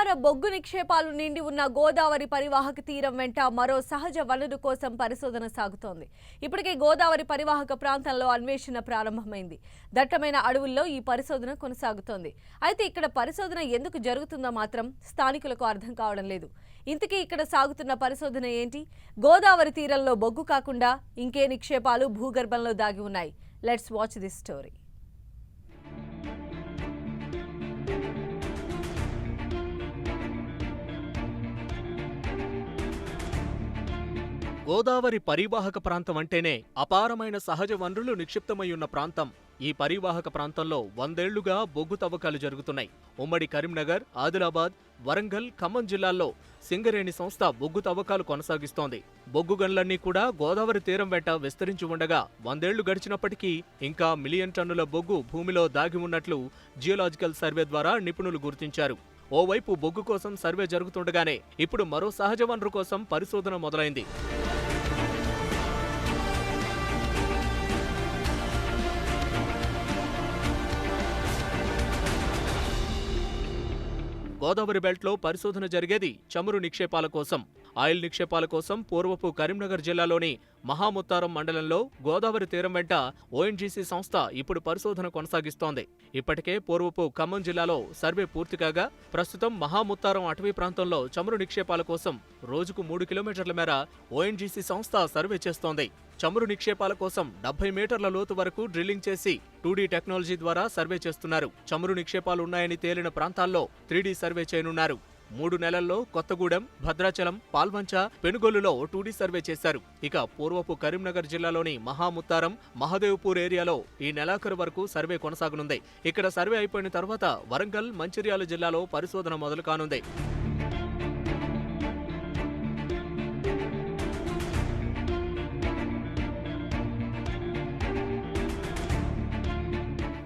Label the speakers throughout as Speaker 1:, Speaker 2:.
Speaker 1: అపార బొగ్గు నిక్షేపాలు నిండి ఉన్న గోదావరి పరివాహక తీరం వెంట మరో సహజ వనరు కోసం పరిశోధన సాగుతోంది. ఇప్పటికే గోదావరి పరివాహక ప్రాంతంలో అన్వేషణ ప్రారంభమైంది. దట్టమైన అడవుల్లో ఈ పరిశోధన కొనసాగుతోంది. అయితే ఇక్కడ పరిశోధన ఎందుకు జరుగుతుందో మాత్రం స్థానికులకు అర్థం కావడం లేదు. ఇంతకీ ఇక్కడ సాగుతున్న పరిశోధన ఏంటి? గోదావరి తీరంలో బొగ్గు కాకుండా ఇంకే నిక్షేపాలు భూగర్భంలో దాగి ఉన్నాయి? Let's watch this story.
Speaker 2: Godavari పరివాహక ప్రాంతం అంటేనే అపారమైన సహజ వనరులు నిక్షిప్తమయ్యున్న ప్రాంతం. ఈ పరివాహక ప్రాంతంలో 100 ఏళ్లుగా బొగ్గు తవ్వకాలు జరుగుతున్నాయి. ఉమ్మడి కరీంనగర్, ఆదిలాబాద్, వరంగల్, ఖమ్మం జిల్లాల్లో సింగరేణి సంస్థ బొగ్గు తవ్వకాలు కొనసాగిస్తోంది. బొగ్గు గనులన్నీ కూడా గోదావరి తీరం వెంట విస్తరించి ఉండగా 100 ఏళ్లు గడిచినప్పటికీ ఇంకా మిలియన్ టన్నుల బొగ్గు భూమిలో దాగి ఉన్నట్లు జియోలాజికల్ సర్వే ద్వారా నిపుణులు గుర్తించారు. ఓవైపు బొగ్గు కోసం సర్వే జరుగుతుండగానే ఇప్పుడు మరో సహజ వనరు కోసం పరిశోధన మొదలైంది. గోదావరి బెల్ట్లో పరిశోధన జరిగేది చమురు నిక్షేపాల కోసం. ఆయిల్ నిక్షేపాల కోసం పూర్వపు కరీంనగర్ జిల్లాలోని మహాముత్తారం మండలంలో గోదావరి తీరం వెంట ఓఎన్జీసీ సంస్థ ఇప్పుడు పరిశోధన కొనసాగిస్తోంది. ఇప్పటికే పూర్వపు ఖమ్మం జిల్లాలో సర్వే పూర్తి కాగా ప్రస్తుతం మహాముత్తారం అటవీ ప్రాంతంలో చమురు నిక్షేపాల కోసం రోజుకు 3 కిలోమీటర్ల మేర ఓఎన్జీసీ సంస్థ సర్వే చేస్తోంది. చమురు నిక్షేపాల కోసం 70 మీటర్ల లోతు వరకు డ్రిల్లింగ్ చేసి 2D టెక్నాలజీ ద్వారా సర్వే చేస్తున్నారు. చమురు నిక్షేపాలు ఉన్నాయని తేలిన ప్రాంతాల్లో 3D సర్వే చేయనున్నారు. 3 నెలల్లో కొత్తగూడెం, భద్రాచలం, పాల్వంచ, పెనుగొల్లులో 2D సర్వే చేశారు. ఇక పూర్వపు కరీంనగర్ జిల్లాలోని మహాముత్తారం, మహదేవ్పూర్ ఏరియాలో ఈ నెలాఖరు వరకు సర్వే కొనసాగనుంది. ఇక్కడ సర్వే అయిపోయిన తర్వాత వరంగల్, మంచిర్యాల జిల్లాలో పరిశోధన మొదలు కానుంది.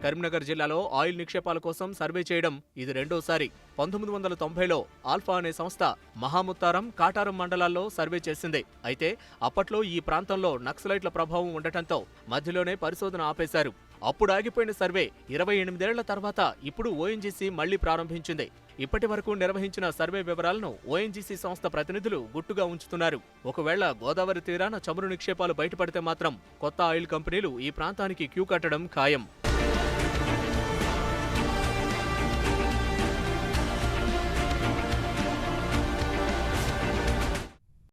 Speaker 2: కరీంనగర్ జిల్లాలో ఆయిల్ నిక్షేపాల కోసం సర్వే చేయడం ఇది రెండోసారి. 1990లో ఆల్ఫా అనే సంస్థ మహాముత్తారం, కాటారం మండలాల్లో సర్వే చేసింది. అయితే అప్పట్లో ఈ ప్రాంతంలో నక్సలైట్ల ప్రభావం ఉండటంతో మధ్యలోనే పరిశోధన ఆపేశారు. అప్పుడు ఆగిపోయిన సర్వే 28 ఏళ్ల తర్వాత ఇప్పుడు ఓఎన్జీసీ మళ్లీ ప్రారంభించింది. ఇప్పటి వరకు నిర్వహించిన సర్వే వివరాలను ఓఎన్జీసీ సంస్థ ప్రతినిధులు గుట్టుగా ఉంచుతున్నారు. ఒకవేళ గోదావరి తీరాన చమురు నిక్షేపాలు బయటపడితే మాత్రం కొత్త ఆయిల్ కంపెనీలు ఈ ప్రాంతానికి క్యూ కట్టడం ఖాయం.